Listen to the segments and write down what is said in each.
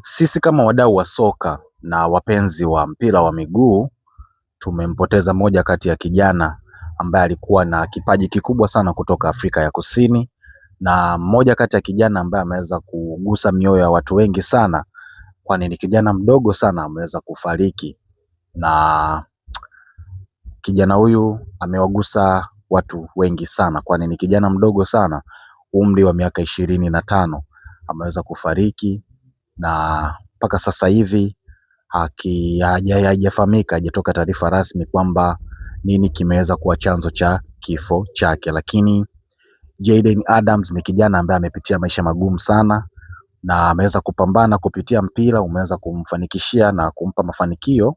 Sisi kama wadau wa soka na wapenzi wa mpira wa miguu tumempoteza moja kati ya kijana ambaye alikuwa na kipaji kikubwa sana kutoka Afrika ya Kusini, na moja kati ya kijana ambaye ameweza kugusa mioyo ya watu wengi sana, kwani ni kijana mdogo sana ameweza kufariki, na kijana huyu amewagusa watu wengi sana, kwani ni kijana mdogo sana, umri wa miaka 25 ameweza kufariki, na mpaka sasa hivi haijafahamika, haijatoka taarifa rasmi kwamba nini kimeweza kuwa chanzo cha kifo chake. Lakini Jayden Adams ni kijana ambaye amepitia maisha magumu sana, na ameweza kupambana kupitia mpira, umeweza kumfanikishia na kumpa mafanikio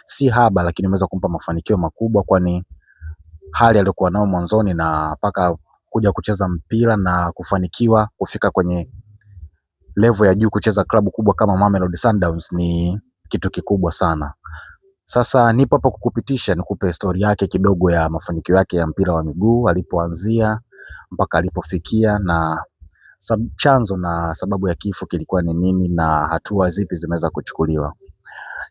si haba, lakini umeweza kumpa mafanikio makubwa, kwani hali aliyokuwa nao mwanzoni na mpaka kuja kucheza mpira na kufanikiwa kufika kwenye level ya juu kucheza klabu kubwa kama Mamelodi Sundowns ni kitu kikubwa sana. Sasa nipo hapa kukupitisha, nikupe historia yake kidogo ya mafanikio yake ya mpira wa miguu, alipoanzia mpaka alipofikia, na chanzo na sababu ya kifo kilikuwa ni nini na hatua zipi zimeweza kuchukuliwa.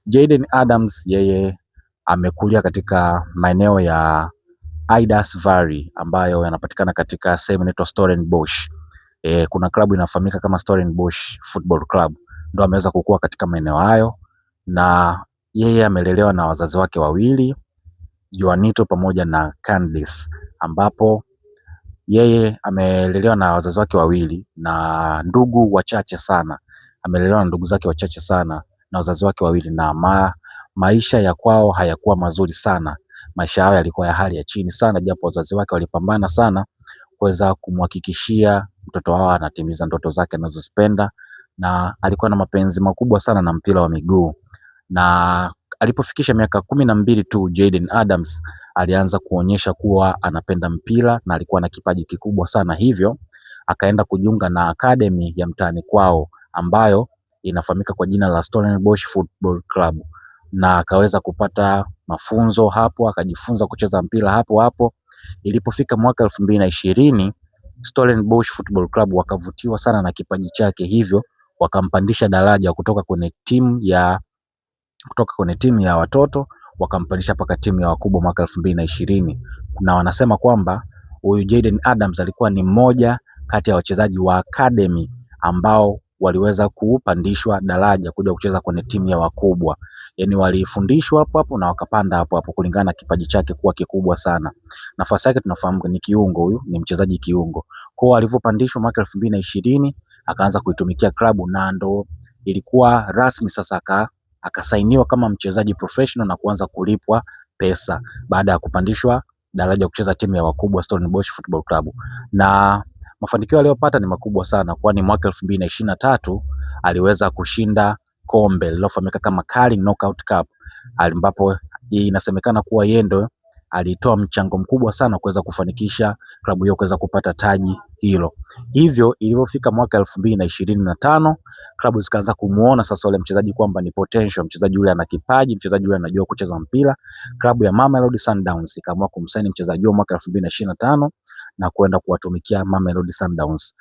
Jayden Adams yeye amekulia katika maeneo ya Idars Valley ambayo yanapatikana katika sehemu inaitwa Stellenbosch. Kuna klabu inafahamika kama Stellenbosch Football Club, ndio ameweza kukua katika maeneo hayo, na yeye amelelewa na wazazi wake wawili, Juanito pamoja na Candice, ambapo yeye amelelewa na wazazi wake wawili na ndugu wachache sana. Amelelewa na ndugu zake wachache sana na wazazi wake wawili, na maisha ya kwao hayakuwa mazuri sana. Maisha yao yalikuwa ya hali ya chini sana, japo wazazi wake walipambana sana kuweza kumhakikishia mtoto wao anatimiza ndoto zake anazozipenda, na alikuwa na mapenzi makubwa sana na mpira wa miguu. Na alipofikisha miaka 12 tu, Jayden Adams alianza kuonyesha kuwa anapenda mpira na alikuwa na kipaji kikubwa sana, hivyo akaenda kujiunga na academy ya mtaani kwao ambayo inafahamika kwa jina la Stellenbosch Football Club, na akaweza kupata mafunzo hapo, akajifunza kucheza mpira hapo hapo. Ilipofika mwaka 2020, Stellenbosch Football Club wakavutiwa sana na kipaji chake, hivyo wakampandisha daraja kutoka kwenye timu ya watoto wakampandisha mpaka timu ya wakubwa mwaka 2020. Na wanasema kwamba huyu Jayden Adams alikuwa ni mmoja kati ya wachezaji wa academy ambao waliweza kupandishwa daraja kuja kucheza kwenye timu ya wakubwa. Yaani walifundishwa hapo hapo na wakapanda hapo hapo kulingana na kipaji chake kuwa kikubwa sana. Nafasi yake tunafahamu ni kiungo, huyu ni mchezaji kiungo. Kwa hiyo alivyopandishwa mwaka 2020 akaanza kuitumikia klabu, na ndo ilikuwa rasmi sasa akasainiwa kama mchezaji professional na kuanza kulipwa pesa baada ya kupandishwa daraja kucheza timu ya wakubwa Stellenbosch Football Club. Na mafanikio aliyopata ni makubwa sana, kwani mwaka 2023 aliweza kushinda kombe lilofahamika kama Carling Knockout Cup, ambapo inasemekana kuwa yeye ndo alitoa mchango mkubwa sana kuweza kufanikisha klabu hiyo kuweza kupata taji hilo. Hivyo ilivyofika mwaka 2025 klabu zikaanza kumuona sasa ule mchezaji kwamba ni potential, mchezaji yule ana kipaji, mchezaji yule anajua kucheza mpira. Klabu ya Mamelodi Sundowns ikaamua kumsaini mchezaji huyo mwaka 2025 na kwenda kuwatumikia Mamelodi Sundowns.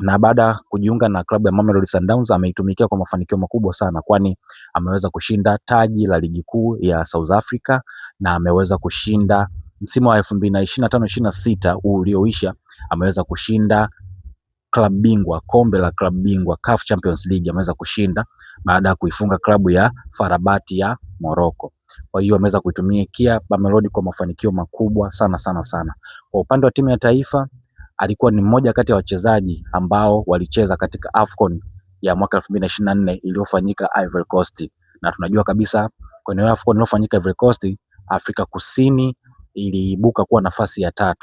Na baada ya kujiunga na klabu ya Mamelodi Sundowns ameitumikia kwa mafanikio makubwa sana, kwani ameweza kushinda taji la ligi kuu ya South Africa, na ameweza kushinda msimu wa 2025-26 huu ulioisha, ameweza kushinda klabu bingwa, kombe la klabu bingwa CAF Champions League ameweza kushinda baada ya kuifunga klabu ya FAR Rabat ya Morocco. Kwa hiyo ameweza kuitumikia Mamelodi kwa mafanikio makubwa sana sana sana. Kwa upande wa timu ya taifa alikuwa ni mmoja kati ya wachezaji ambao walicheza katika AFCON ya mwaka 2024 iliyofanyika Ivory Coast, na tunajua kabisa kwenye AFCON iliyofanyika Ivory Coast, Afrika Kusini iliibuka kuwa nafasi ya 3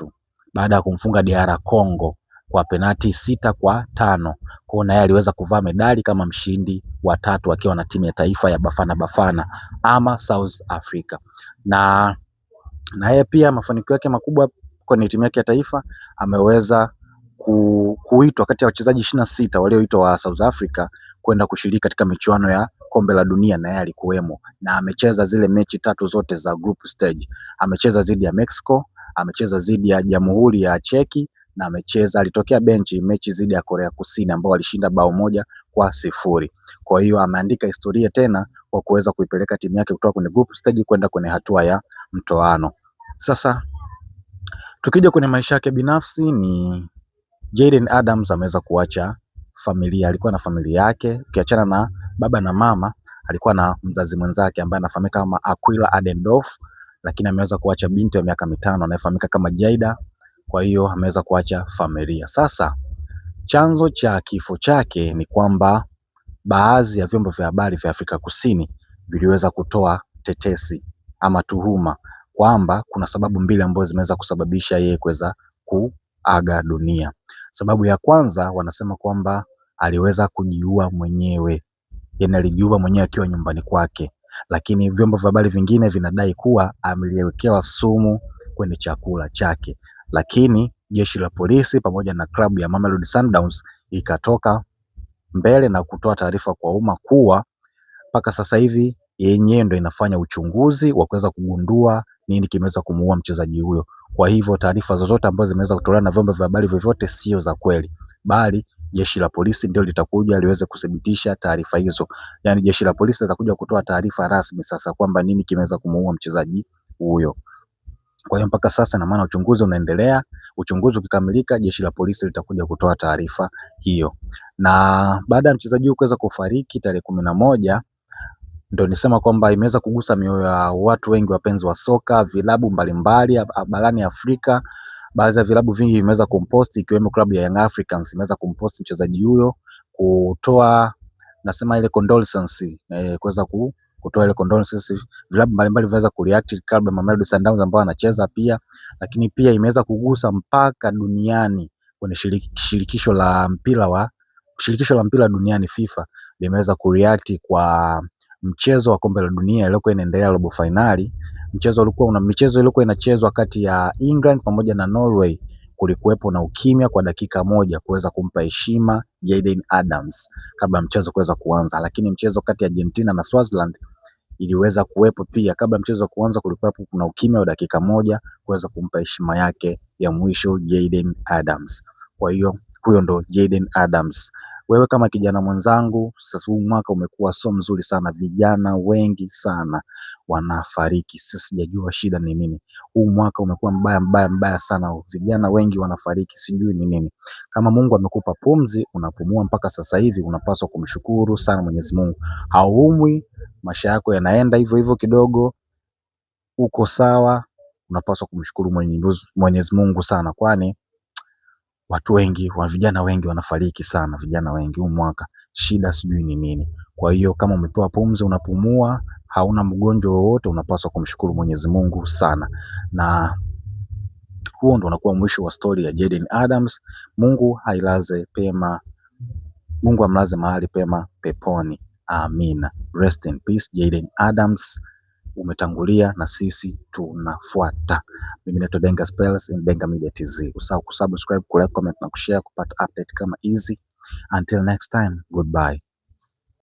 baada ya kumfunga DR Congo kwa penati 6-5. Kwa hiyo aliweza kuvaa medali kama mshindi wa 3 akiwa na timu ya taifa ya Bafana Bafana ama South Africa. Na yeye pia mafanikio yake makubwa kwenye timu yake ya taifa, ameweza kuitwa kati ya wachezaji 26 walioitwa wa South Africa kwenda kushiriki katika michuano ya kombe la dunia, na yeye alikuwemo, na amecheza zile mechi 3 zote za group stage. Amecheza dhidi ya Mexico, amecheza dhidi ya Jamhuri ya Cheki na amecheza, alitokea benchi mechi dhidi ya Korea Kusini ambao walishinda 1-0. Kwa hiyo ameandika historia tena kwa kuweza kuipeleka timu yake kutoka kwenye group stage kwenda kwenye hatua ya mtoano. Sasa tukija kwenye maisha yake binafsi, ni Jayden Adams ameweza kuacha familia. Alikuwa na familia yake, ukiachana na baba na mama, alikuwa na mzazi mwenzake ambaye anafahamika kama Aquila Adendorf, lakini ameweza kuacha binti wa miaka 5 anayefahamika kama Jayda. Kwa hiyo ameweza kuacha familia. Sasa chanzo cha kifo chake ni kwamba baadhi ya vyombo vya habari vya Afrika Kusini viliweza kutoa tetesi ama tuhuma kwamba kuna sababu mbili ambazo zimeweza kusababisha yeye kuweza kuaga dunia. Sababu ya kwanza, wanasema kwamba aliweza kujiua mwenyewe, yaani alijiua mwenyewe akiwa nyumbani kwake, lakini vyombo vya habari vingine vinadai kuwa aliwekewa sumu kwenye chakula chake, lakini jeshi la polisi pamoja na klabu ya Mamelodi Sundowns ikatoka mbele na kutoa taarifa kwa umma kuwa mpaka sasa hivi yenyewe ndio inafanya uchunguzi wa kuweza kugundua nini kimeweza kumuua mchezaji huyo. Kwa hivyo taarifa zozote ambazo zimeweza kutolewa na vyombo vya habari vyovyote sio za kweli, bali jeshi la polisi ndio litakuja liweze kudhibitisha taarifa hizo. Yaani jeshi la polisi litakuja kutoa taarifa rasmi sasa kwamba nini kimeweza kumuua mchezaji huyo. Kwa hiyo mpaka sasa na maana uchunguzi unaendelea. Uchunguzi ukikamilika, jeshi la polisi litakuja kutoa taarifa hiyo. Na baada ya mchezaji huyo kuweza kufariki tarehe 11, ndio nisema kwamba imeweza kugusa mioyo ya watu wengi, wapenzi wa soka, vilabu mbalimbali barani Afrika. Baadhi ya vilabu vingi vimeweza kumpost, ikiwemo klabu ya Young Africans imeweza kumpost mchezaji huyo, kutoa nasema ile condolences, kuweza kutoa ile condolences. Vilabu mbalimbali vimeweza kureact, klabu ya Mamelodi Sundowns ambao anacheza pia, lakini pia imeweza kugusa mpaka duniani kwenye shirikisho la mpira duniani FIFA limeweza kureact kwa mchezo wa kombe la dunia iliyokuwa inaendelea robo finali. Michezo iliyokuwa inachezwa kati ya England pamoja na Norway. Kulikuwepo na ukimya kwa dakika moja kuweza kumpa heshima Jayden Adams kabla mchezo kuweza kuanza, lakini mchezo kati ya Argentina na Swaziland iliweza kuwepo pia. Kabla mchezo kuanza kulikuwepo kuna ukimya wa dakika moja kuweza kumpa heshima yake ya mwisho Jayden Adams. Kwa hiyo huyo ndo Jayden Adams. Wewe kama kijana mwenzangu, sasa huu mwaka umekuwa so mzuri sana, vijana wengi sana wanafariki. Sasa sijajua shida ni nini. Huu mwaka umekuwa mbaya sana, vijana wengi wanafariki, sijui ni nini. Kama Mungu amekupa pumzi, unapumua mpaka sasa hivi, unapaswa kumshukuru sana Mwenyezi Mungu. Haumwi, maisha yako yanaenda hivyo hivyo kidogo, uko sawa, unapaswa kumshukuru Mwenyezi Mungu sana, kwani watu wengi, vijana wengi wanafariki sana, vijana wengi huu mwaka. Shida sijui ni nini. Kwa hiyo kama umepewa pumzi, unapumua, hauna mgonjwa wowote, unapaswa kumshukuru Mwenyezi Mungu sana. Na huo ndo unakuwa mwisho wa story ya Jayden Adams. Mungu amlaze mahali pema peponi. Amina. Rest in peace Jayden Adams. Umetangulia na sisi tunafuata. Mimi ni Denga Spells in Denga Media TZ. Usahau kusubscribe, kulike, comment na kushare kupata update kama hizi. Until next time, goodbye.